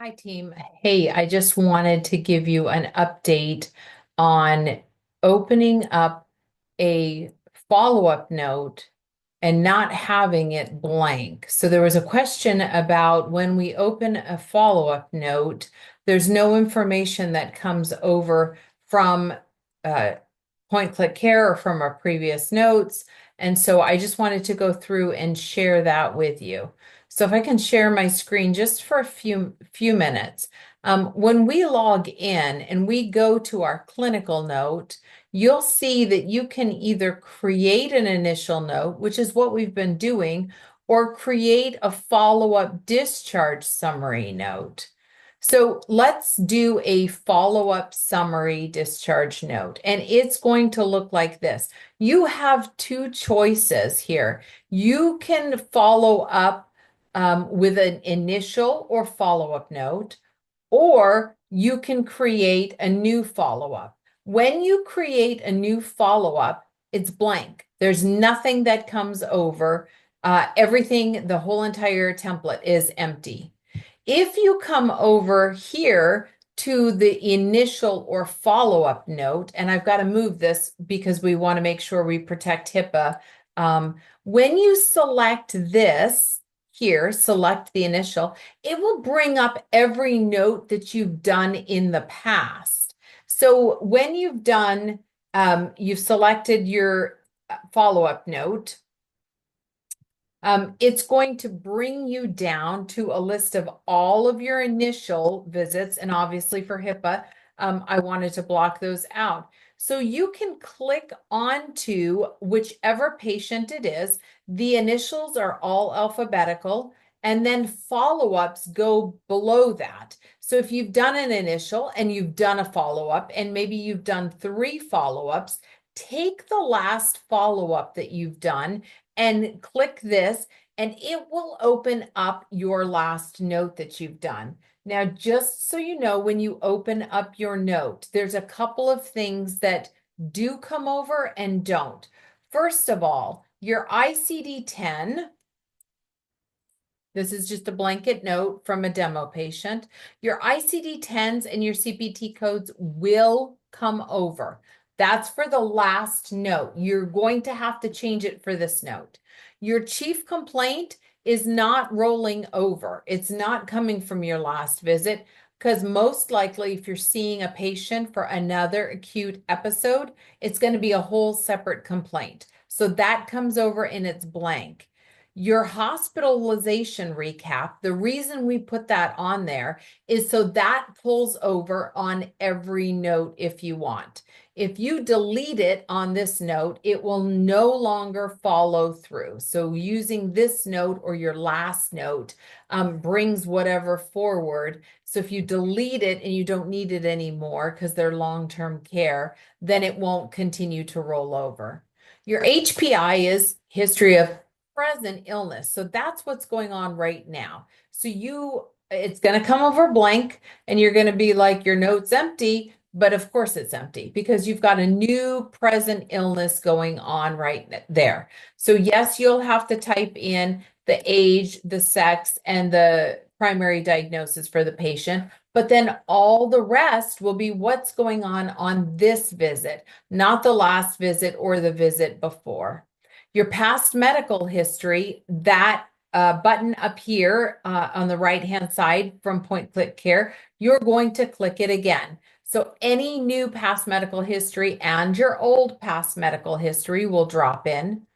Hi, team. Hey, I just wanted to give you an update on opening up a follow-up note and not having it blank. So there was a question about when we open a follow-up note, there's no information that comes over from uh, Point Click Care or from our previous notes. And so I just wanted to go through and share that with you. So if I can share my screen just for a few minutes. When we log in and we go to our clinical note, you'll see that you can either create an initial note, which is what we've been doing, or create a follow-up discharge summary note. So let's do a follow-up summary discharge note, and it's going to look like this. You have two choices here. You can follow up with an initial or follow-up note, or you can create a new follow-up. When you create a new follow-up, it's blank. There's nothing that comes over. Everything, the whole entire template is empty. If you come over here to the initial or follow-up note, and I've got to move this because we want to make sure we protect HIPAA. When you select this here, select the initial, it will bring up every note that you've done in the past. So when you've done, you've selected your follow-up note, it's going to bring you down to a list of all of your initial visits. And obviously for HIPAA, I wanted to block those out. So you can click onto whichever patient it is. The initials are all alphabetical, and then follow-ups go below that. So if you've done an initial and you've done a follow-up, and maybe you've done 3 follow-ups, take the last follow-up that you've done and click this, and it will open up your last note that you've done. Now, just so you know, when you open up your note, there's a couple of things that do come over and don't. First of all, your ICD-10, this is just a blanket note from a demo patient. Your ICD-10s and your CPT codes will come over. That's for the last note. You're going to have to change it for this note. Your chief complaint is not rolling over. It's not coming from your last visit because most likely if you're seeing a patient for another acute episode, it's going to be a whole separate complaint. So that comes over and it's blank. Your hospitalization recap, the reason we put that on there is so that pulls over on every note if you want. If you delete it on this note, it will no longer follow through. So using this note or your last note brings whatever forward. So if you delete it and you don't need it anymore because they're long-term care, then it won't continue to roll over. Your HPI is history of present illness. So that's what's going on right now. So it's going to come over blank and you're going to be like, your note's empty, but of course it's empty because you've got a new present illness going on right there. So yes, you'll have to type in the age, the sex, and the primary diagnosis for the patient, but then all the rest will be what's going on this visit, not the last visit or the visit before. Your past medical history, that button up here on the right-hand side from Point Click Care, you're going to click it again. So any new past medical history and your old past medical history will drop in.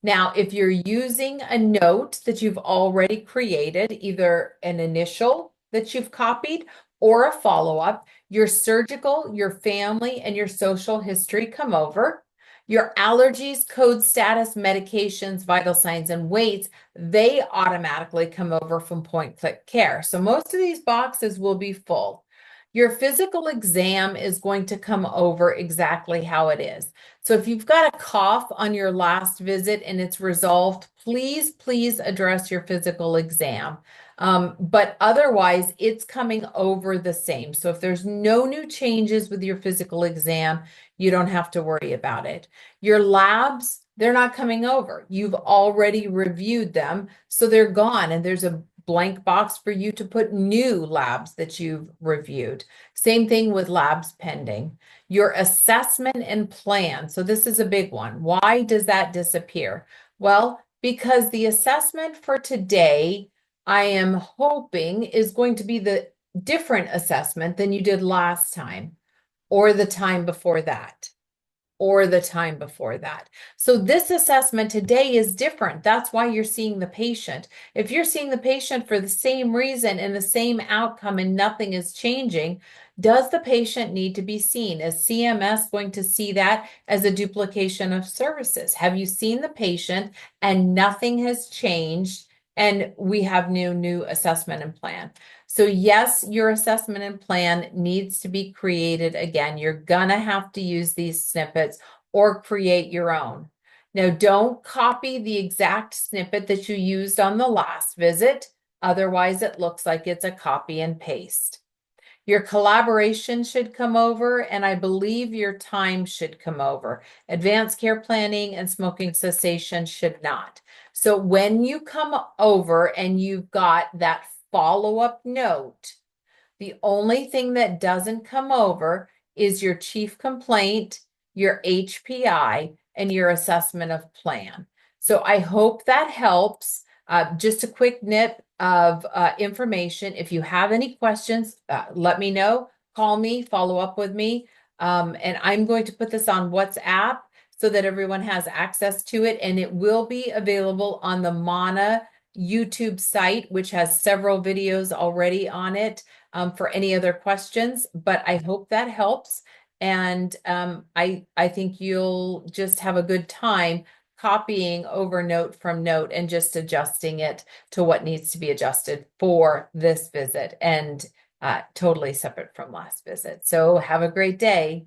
Now, if you're using a note that you've already created, either an initial that you've copied or a follow-up, your surgical, your family, and your social history come over. Your allergies, code status, medications, vital signs, and weights, they automatically come over from Point Click Care. So most of these boxes will be full. Your physical exam is going to come over exactly how it is. So if you've got a cough on your last visit and it's resolved, please address your physical exam. But otherwise, it's coming over the same. So if there's no new changes with your physical exam, you don't have to worry about it. Your labs, they're not coming over. You've already reviewed them, so they're gone. And there's a blank box for you to put new labs that you've reviewed. Same thing with labs pending. Your assessment and plan. So this is a big one. Why does that disappear? Well, because the assessment for today, I am hoping, is going to be the different assessment than you did last time, or the time before that, or the time before that. So this assessment today is different. That's why you're seeing the patient. If you're seeing the patient for the same reason and the same outcome and nothing is changing, does the patient need to be seen? Is CMS going to see that as a duplication of services? Have you seen the patient and nothing has changed and we have new assessment and plan? So yes, your assessment and plan needs to be created again. You're gonna have to use these snippets or create your own. Now, don't copy the exact snippet that you used on the last visit. Otherwise, it looks like it's a copy and paste. Your collaboration should come over, and I believe your time should come over. Advanced care planning and smoking cessation should not. So when you come over and you've got that follow-up note, the only thing that doesn't come over is your chief complaint, your HPI, and your assessment of plan. So I hope that helps. Just a quick nip of information. If you have any questions, let me know. Call me, follow up with me. And I'm going to put this on WhatsApp so that everyone has access to it. And it will be available on the Mana YouTube site, which has several videos already on it, for any other questions. But I hope that helps. And I think you'll just have a good time copying over note from note and just adjusting it to what needs to be adjusted for this visit, and totally separate from last visit. So have a great day.